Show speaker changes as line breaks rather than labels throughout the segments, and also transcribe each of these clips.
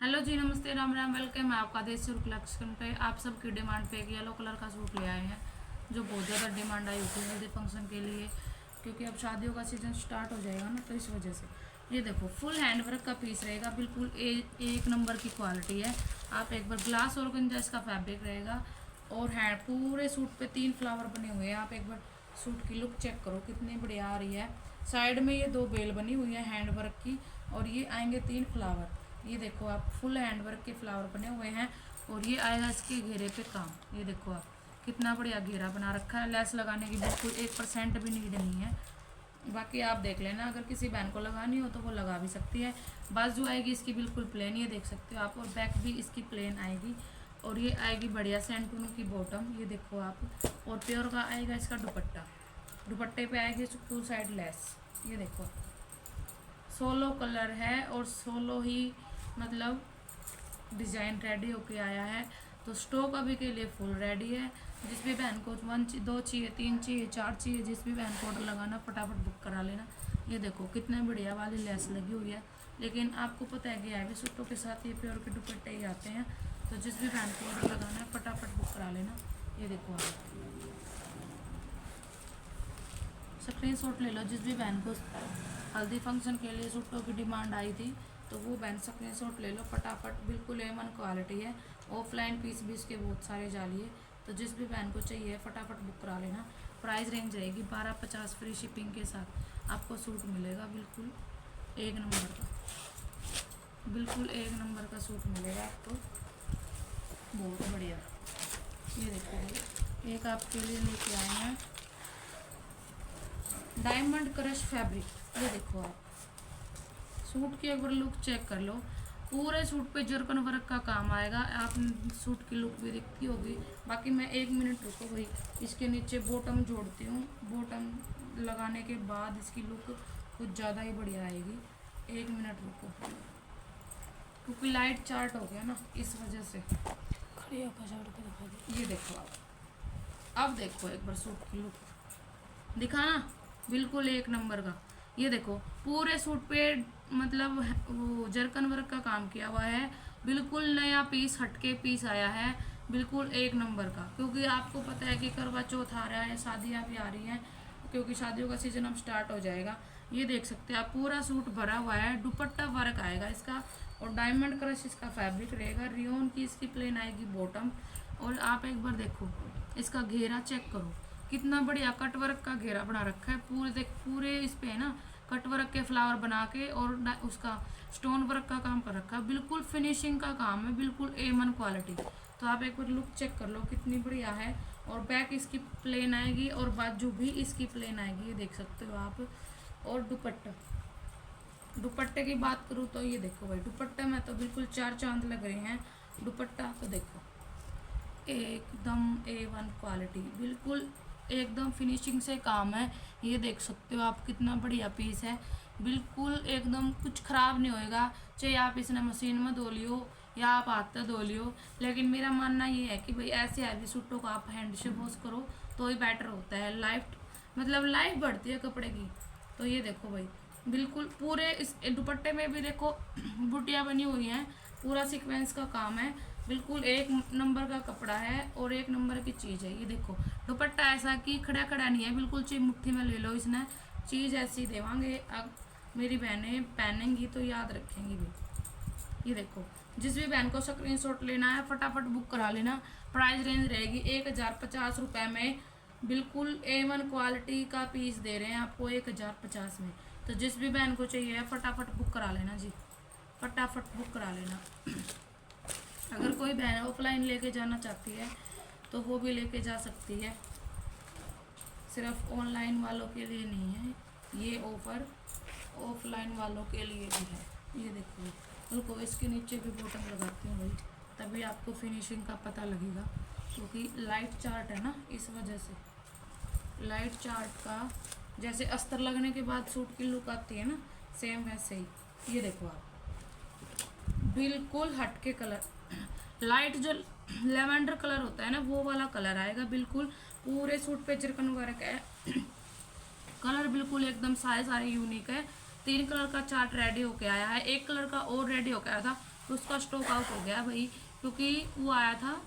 Hello जी, नमस्ते, Ram Ram, welcome है आपका देश सूट कलेक्शन पे। आप सबकी डिमांड पे एक येलो कलर का सूट ले आए हैं जो बहुत ज़्यादा डिमांड आई होती है हल्दी फंक्शन के लिए, क्योंकि अब शादियों का सीज़न स्टार्ट हो जाएगा ना, तो इस वजह से। ये देखो, फुल हैंड वर्क का पीस रहेगा, बिल्कुल एक नंबर की क्वालिटी है। आप एक बार ग्लास ऑर्गेंजा इसका फैब्रिक रहेगा और हैंड पूरे सूट पे 3 फ्लावर बने हुए हैं। आप एक बार सूट की लुक चेक करो कितनी बढ़िया आ रही है। साइड में ये 2 बेल बनी हुई है हैंड वर्क की और ये आएंगे 3 फ्लावर। ये देखो आप, फुल हैंडवर्क के फ्लावर बने हुए हैं और ये आएगा इसके घेरे पे काम। ये देखो आप, कितना बढ़िया घेरा बना रखा है। लेस लगाने की बिल्कुल 1% भी नीड नहीं है। बाकी आप देख लेना, अगर किसी बहन को लगानी हो तो वो लगा भी सकती है। बाजू आएगी इसकी बिल्कुल प्लेन, ये देख सकते हो आप, और बैक भी इसकी प्लेन आएगी। और ये आएगी बढ़िया सेंटून की बॉटम, ये देखो आप। और प्योर का आएगा इसका दुपट्टा। दुपट्टे पे आएगी टू साइड लेस। ये देखो, 16 कलर है और 16 ही मतलब डिज़ाइन रेडी होके आया है। तो स्टॉक अभी के लिए फुल रेडी है। जिस भी बहन को 2 चाहिए, 3 चाहिए, 4 चाहिए, जिस भी बहन को ऑर्डर लगाना फटाफट बुक करा लेना। ये देखो कितने बढ़िया वाली लेस लगी हुई है। लेकिन आपको पता है कि हैवी सूटों के साथ ये प्योर के दुपट्टे ही आते हैं। तो जिस भी बहन को ऑर्डर लगाना है फटाफट बुक करा लेना। ये देखो आप, स्क्रीनशॉट ले लो। जिस भी बहन को हल्दी फंक्शन के लिए सूटों की डिमांड आई थी तो वो बहन स्क्रीनशॉट ले लो फटाफट। बिल्कुल A1 क्वालिटी है। ऑफलाइन पीस भी इसके बहुत सारे जाली है। तो जिस भी बहन को चाहिए फटाफट बुक करा लेना। प्राइस रेंज रहेगी 1250 फ्री शिपिंग के साथ आपको सूट मिलेगा। बिल्कुल एक नंबर का, बिल्कुल एक नंबर का सूट मिलेगा आपको, बहुत बढ़िया। ये देखो, एक आपके लिए लेके आए हैं डायमंड क्रश फैब्रिक। ये देखो आप, सूट की एक बार लुक चेक कर लो। पूरे सूट पे जरकन वर्क का काम आएगा। आप सूट की लुक भी दिखती होगी। बाकी मैं 1 मिनट रुको भाई, इसके नीचे बॉटम जोड़ती हूँ। बॉटम लगाने के बाद इसकी लुक कुछ ज़्यादा ही बढ़िया आएगी। 1 मिनट रुको, क्योंकि लाइट चार्ट हो गया ना, इस वजह से
खड़ी होकर झाड़ के दिखा दी।
ये देखो आप, अब देखो एक बार सूट की लुक दिखा ना, बिल्कुल एक नंबर का। ये देखो, पूरे सूट पे मतलब वो जरकन वर्क का काम किया हुआ है। बिल्कुल नया पीस, हटके पीस आया है, बिल्कुल एक नंबर का। क्योंकि आपको पता है कि करवा चौथ आ रहा है, शादियां भी आ रही हैं, क्योंकि शादियों का सीजन अब स्टार्ट हो जाएगा। ये देख सकते हैं आप, पूरा सूट भरा हुआ है। दुपट्टा वर्क आएगा इसका और डायमंड क्रश इसका फैब्रिक रहेगा। रियोन की इसकी प्लेन आएगी बॉटम। और आप एक बार देखो, इसका घेरा चेक करो, कितना बढ़िया कटवर्क का घेरा बना रखा है। पूरे देख, पूरे इस पे है ना कटवर्क के फ्लावर बना के और उसका स्टोन वर्क का काम कर रखा है। बिल्कुल फिनिशिंग का काम है, बिल्कुल A1 क्वालिटी। तो आप एक बार लुक चेक कर लो कितनी बढ़िया है। और बैक इसकी प्लेन आएगी और बाजू भी इसकी प्लेन आएगी, ये देख सकते हो आप। और दुपट्टा, दुपट्टे की बात करूँ तो ये देखो भाई, दुपट्टे में तो बिल्कुल 4 चांद लग रहे हैं। दुपट्टा तो देखो, एकदम A1 क्वालिटी, बिल्कुल एकदम फिनिशिंग से काम है। ये देख सकते हो आप, कितना बढ़िया पीस है। बिल्कुल एकदम कुछ ख़राब नहीं होएगा, चाहे आप इसने मशीन में धो लियो या आप हाथ से धो लियो। लेकिन मेरा मानना ये है कि भाई ऐसे हैवी सूटों को आप हैंड से वॉश करो तो ही बेटर होता है। लाइफ मतलब लाइफ बढ़ती है कपड़े की। तो ये देखो भाई, बिल्कुल पूरे इस दुपट्टे में भी देखो बुटियाँ बनी हुई हैं, पूरा सीक्वेंस का काम है। बिल्कुल एक नंबर का कपड़ा है और एक नंबर की चीज़ है। ये देखो, दुपट्टा ऐसा कि खड़ा खड़ा नहीं है, बिल्कुल चीज मुट्ठी में ले लो। इसने चीज़ ऐसी देवांगे, अब मेरी बहनें पहनेंगी तो याद रखेंगी भी। ये देखो, जिस भी बहन को स्क्रीनशॉट लेना है फटाफट बुक करा लेना। प्राइस रेंज रहेगी 1050 रुपये में। बिल्कुल A1 क्वालिटी का पीस दे रहे हैं आपको 1050 में। तो जिस भी बहन को चाहिए फटाफट बुक करा लेना जी, फटाफट बुक करा लेना। अगर कोई बहन ऑफलाइन लेके जाना चाहती है तो वो भी लेके जा सकती है, सिर्फ ऑनलाइन वालों के लिए नहीं है ये ऑफ़र, ऑफलाइन वालों के लिए भी है। ये देखो, रुको इसके नीचे भी बॉटम लगाती हूँ भाई, तभी आपको फिनिशिंग का पता लगेगा। क्योंकि लाइट चार्ट है ना, इस वजह से। लाइट चार्ट का जैसे अस्तर लगने के बाद सूट की लुक आती है ना, सेम वैसे ही। ये देखो आप, बिल्कुल हटके कलर, लाइट जो लेवेंडर कलर होता है ना, वो वाला कलर आएगा। बिल्कुल पूरे सूट पे चिरकन वर्क है। कलर बिल्कुल एकदम सारे सारे यूनिक है। 3 कलर का चार्ट रेडी होके आया है, एक कलर का और रेडी होके आया था तो उसका स्टॉक आउट हो गया भाई, क्योंकि वो आया था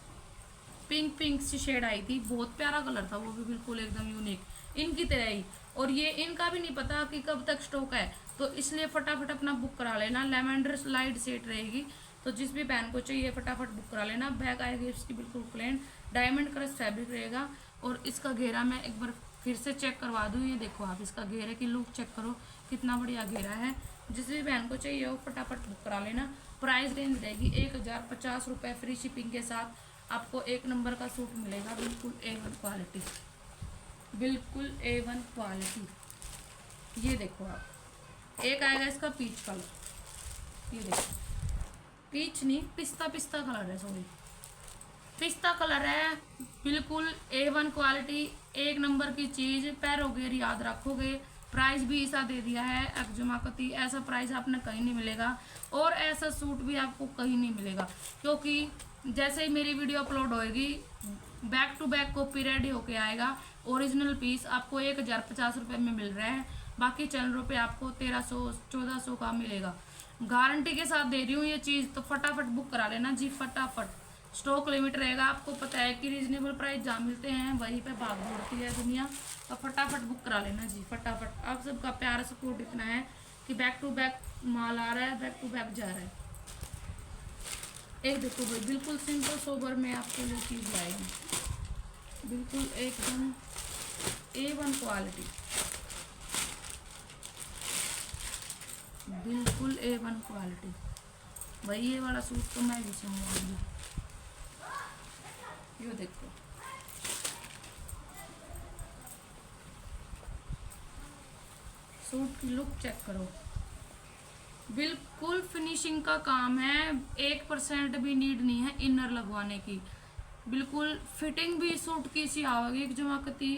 पिंक सी शेड आई थी, बहुत प्यारा कलर था वो भी, बिल्कुल एकदम यूनिक इनकी तरह ही। और ये इनका भी नहीं पता कि कब तक स्टॉक है, तो इसलिए फटाफट अपना बुक करा लेना। लेवेंडर लाइट सेट रहेगी, तो जिस भी बहन को चाहिए फटाफट बुक करा लेना। बैक आएगी इसकी बिल्कुल प्लेन, डायमंड क्रश फैब्रिक रहेगा। और इसका घेरा मैं एक बार फिर से चेक करवा दूँ, ये देखो आप इसका घेरे की लुक चेक करो, कितना बढ़िया घेरा है। जिस भी बहन को चाहिए वो फटाफट बुक करा लेना। प्राइस रेंज रहेगी 1050 रुपये, फ्री शिपिंग के साथ आपको एक नंबर का सूट मिलेगा, बिल्कुल A1 क्वालिटी, बिल्कुल A1 क्वालिटी। ये देखो आप, एक आएगा इसका पीच कलर, ये देखो पीच नहीं पिस्ता कलर है, सॉरी पिस्ता कलर है, बिल्कुल A1 क्वालिटी, एक नंबर की चीज़। पैरोगे याद रखोगे। प्राइस भी ऐसा दे दिया है अकजमाकती, ऐसा प्राइस आपने कहीं नहीं मिलेगा और ऐसा सूट भी आपको कहीं नहीं मिलेगा, क्योंकि जैसे ही मेरी वीडियो अपलोड होएगी back to back copy ready होके आएगा। ओरिजिनल पीस आपको 1050 रुपये में मिल रहा है, बाकी चैनलों पे आपको 1300-1400 का मिलेगा। गारंटी के साथ दे रही हूँ ये चीज़, तो फटाफट बुक करा लेना जी, फटाफट। स्टॉक लिमिट रहेगा, आपको पता है कि रीजनेबल प्राइस जहाँ मिलते हैं वहीं पे भाग दौड़ती है दुनिया, तो फटाफट बुक करा लेना जी, फटाफट। आप सबका प्यार सपोर्ट इतना है कि बैक टू बैक माल आ रहा है, बैक टू बैक जा रहा है। एक देखो भाई, बिल्कुल सिंपल सोबर में आपको ये चीज़ आएगी, बिल्कुल एकदम A1 क्वालिटी, बिल्कुल A1 क्वालिटी। भाई ये वाला सूट तो मैं भी सिलवाऊंगी, ये देखो सूट की लुक चेक करो, बिल्कुल फिनिशिंग का काम है, 1% भी नीड नहीं है इनर लगवाने की, बिल्कुल फिटिंग भी सूट की सी आवेगी जमाकती।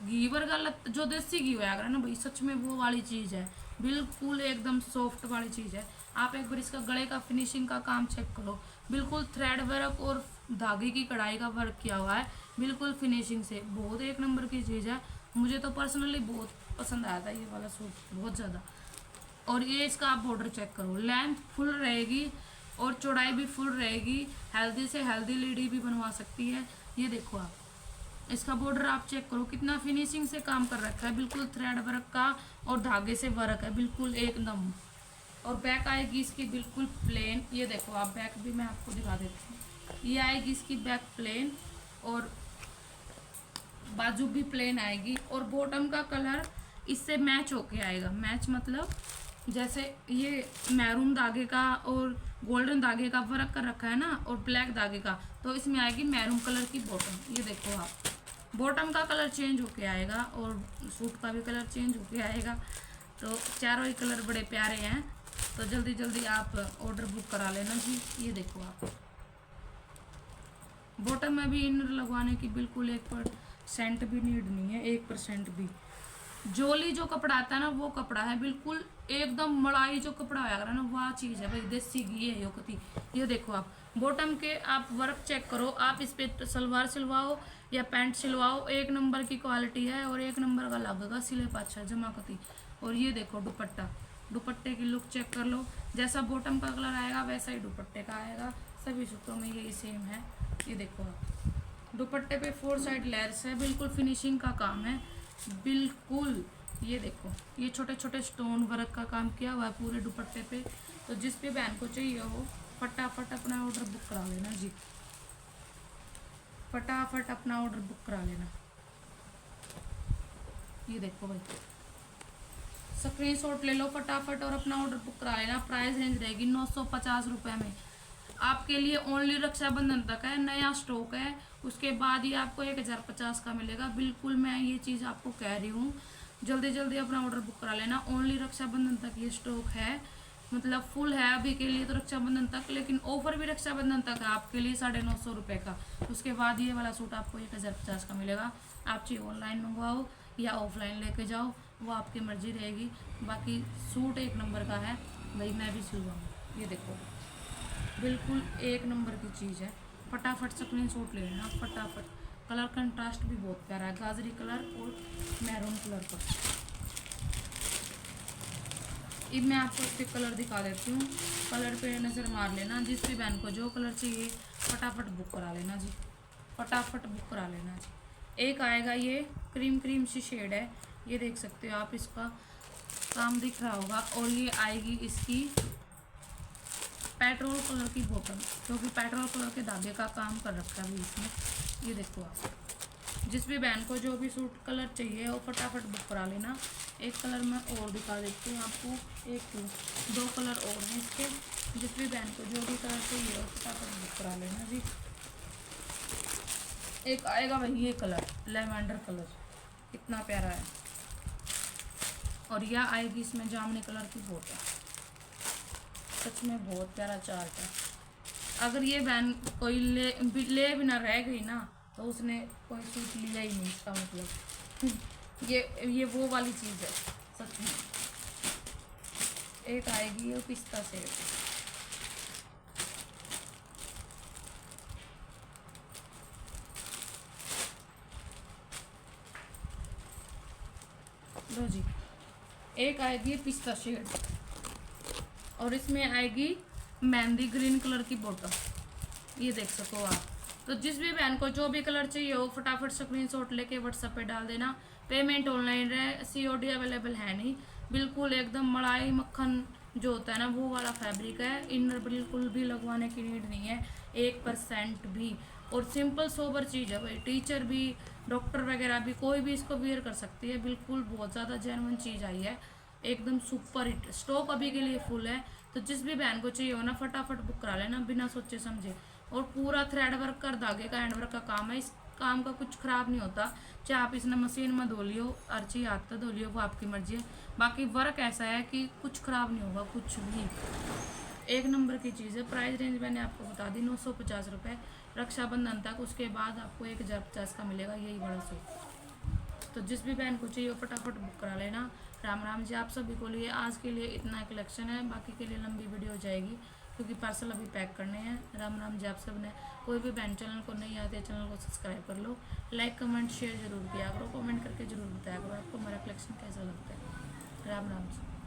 घी वर्गा जो देसी घी होया करे ना भाई, सच में वो वाली चीज़ है, बिल्कुल एकदम सॉफ्ट वाली चीज़ है। आप एक बार इसका गले का फिनिशिंग का काम चेक करो, बिल्कुल थ्रेड वर्क और धागे की कढ़ाई का वर्क किया हुआ है, बिल्कुल फिनिशिंग से, बहुत एक नंबर की चीज़ है। मुझे तो पर्सनली बहुत पसंद आया था ये वाला सूट, बहुत ज़्यादा। और ये इसका आप बॉर्डर चेक करो, लेंथ फुल रहेगी और चौड़ाई भी फुल रहेगी, हेल्दी से हेल्दी लेडी भी बनवा सकती है। ये देखो आप इसका बॉर्डर आप चेक करो, कितना फिनिशिंग से काम कर रखा है, बिल्कुल थ्रेड वर्क का और धागे से वर्क है, बिल्कुल एकदम। और बैक आएगी इसकी बिल्कुल प्लेन, ये देखो आप बैक भी मैं आपको दिखा देती हूँ, ये आएगी इसकी बैक प्लेन और बाजू भी प्लेन आएगी। और बॉटम का कलर इससे मैच होके आएगा, मैच मतलब जैसे ये मैरून धागे का और गोल्डन धागे का वर्क कर रखा है ना, और ब्लैक धागे का, तो इसमें आएगी मैरून कलर की बॉटम। ये देखो आप बॉटम का कलर चेंज होके आएगा और सूट का भी कलर चेंज होके आएगा, तो चारों ही कलर बड़े प्यारे हैं। तो जल्दी जल्दी आप ऑर्डर बुक करा लेना जी। ये देखो आप बॉटम में भी इनर लगवाने की बिल्कुल 1% भी नीड नहीं है, 1% भी। जोली जो कपड़ा आता है ना वो कपड़ा है, बिल्कुल एकदम मड़ाई जो कपड़ा आया ना वह चीज़ है भाई, देसी घी है योकती। ये देखो आप बॉटम के आप वर्क चेक करो, आप इस पे सलवार सिलवाओ या पैंट सिलवाओ, एक नंबर की क्वालिटी है और एक नंबर का लगेगा सिले पाछा जमाकती। और ये देखो दुपट्टा, दुपट्टे की लुक चेक कर लो, जैसा बॉटम का कलर आएगा वैसा ही दुपट्टे का आएगा, सभी सूटों में यही सेम है। ये देखो आप दुपट्टे पे 4 साइड लेयर्स है, बिल्कुल फिनिशिंग का काम है, बिल्कुल। ये देखो ये छोटे छोटे स्टोन वर्क का काम किया हुआ है पूरे दुपट्टे पे। तो जिस भी बहन को चाहिए हो फटाफट अपना ऑर्डर बुक करा लेना जी, फटाफट अपना ऑर्डर बुक करा लेना। ये देखो भाई स्क्रीनशॉट ले लो फटाफट और अपना ऑर्डर बुक करा लेना। प्राइस रेंज रहेगी 950 रुपये में, आपके लिए ओनली रक्षाबंधन तक है, नया स्टॉक है, उसके बाद ही आपको 1050 का मिलेगा। बिल्कुल मैं ये चीज़ आपको कह रही हूँ, जल्दी जल्दी अपना ऑर्डर बुक करा लेना। ओनली रक्षाबंधन तक ये स्टॉक है, मतलब फुल है अभी के लिए तो रक्षाबंधन तक, लेकिन ऑफर भी रक्षाबंधन तक है आपके लिए 950 रुपये का। उसके बाद ये वाला सूट आपको 1050 का मिलेगा। आप चाहिए ऑनलाइन मंगवाओ या ऑफलाइन लेके जाओ, वो आपकी मर्जी रहेगी। बाकी सूट एक नंबर का है भाई, मैं भी सिलवाऊँ। ये देखो बिल्कुल एक नंबर की चीज़ है, फटाफट स्क्रीनशॉट ले लेना फटाफट। कलर कंट्रास्ट भी बहुत प्यारा है, गाजरी कलर और मैरून कलर का। अब मैं आपको इसके कलर दिखा देती हूँ। कलर पे नज़र मार लेना, जिस भी बहन को जो कलर चाहिए फटाफट बुक करा लेना जी, फटाफट बुक करा लेना जी। एक आएगा ये क्रीम क्रीम सी शेड है, ये देख सकते हो आप, इसका काम दिख रहा होगा। और ये आएगी इसकी पेट्रोल कलर की बॉटम, क्योंकि पेट्रोल कलर के धागे का काम कर रखा है अभी इसमें। ये देखो आप, जिस भी बहन को जो भी सूट कलर चाहिए वो फटाफट बुक करा लेना। एक कलर मैं और दिखा देती हूँ आपको, एक दो कलर और हैं इसके। जिस भी बहन को जो भी कलर चाहिए वो फटाफट बुक करा लेना जी। एक आएगा भाई ये कलर लेवेंडर कलर, कितना प्यारा है। और यह आएगी इसमें जामुनी कलर की बॉटम, सच में बहुत प्यारा चार्ट है। अगर ये बहन कोई ले भी ना रह गई ना तो उसने कोई सूट लिया ही नहीं, इसका मतलब ये वो वाली चीज़ है सच में। एक आएगी ये पिस्ता से, लो जी, एक आएगी पिस्ता शेड और इसमें आएगी मेहंदी ग्रीन कलर की बॉटम, ये देख सको आप। तो जिस भी बहन को जो भी कलर चाहिए हो फटाफट स्क्रीनशॉट लेके व्हाट्सएप पे डाल देना। पेमेंट ऑनलाइन रहे, सीओडी अवेलेबल है नहीं, बिल्कुल एकदम मलाई मक्खन जो होता है ना वो वाला फैब्रिक है। इनर बिल्कुल भी लगवाने की नीड नहीं है 1% भी। और सिंपल सोबर चीज़ है भाई, टीचर भी डॉक्टर वगैरह भी कोई भी इसको वियर कर सकती है। बिल्कुल बहुत ज़्यादा जेन्युइन चीज़ आई है, एकदम सुपर हिट। स्टॉक अभी के लिए फुल है, तो जिस भी बहन को चाहिए हो ना फटाफट बुक करा लेना बिना सोचे समझे। और पूरा थ्रेड वर्क कर धागे का हैंड वर्क का काम है, इस काम का कुछ खराब नहीं होता। चाहे आप इसने मशीन में धो लियो, अर्ची हाथ तो धो लियो, वो आपकी मर्जी है। बाकी वर्क ऐसा है कि कुछ खराब नहीं होगा कुछ भी, एक नंबर की चीज़ है। प्राइस रेंज मैंने आपको बता दी 950 रुपये, रक्षाबंधन तक। उसके बाद आपको 1050 का मिलेगा यही बड़ा सूट। तो जिस भी बहन को चाहिए फटाफट बुक करा लेना। राम राम जी आप सभी को लिए आज के लिए इतना कलेक्शन है, बाकी के लिए लंबी वीडियो हो जाएगी क्योंकि पार्सल अभी पैक करने हैं। राम राम जी आप सब ने। कोई भी बहन चैनल को नहीं आते चैनल को सब्सक्राइब कर लो, लाइक कमेंट शेयर जरूर किया करो, कमेंट करके जरूर बताया करो आपको मेरा कलेक्शन कैसा लगता है। राम राम जी।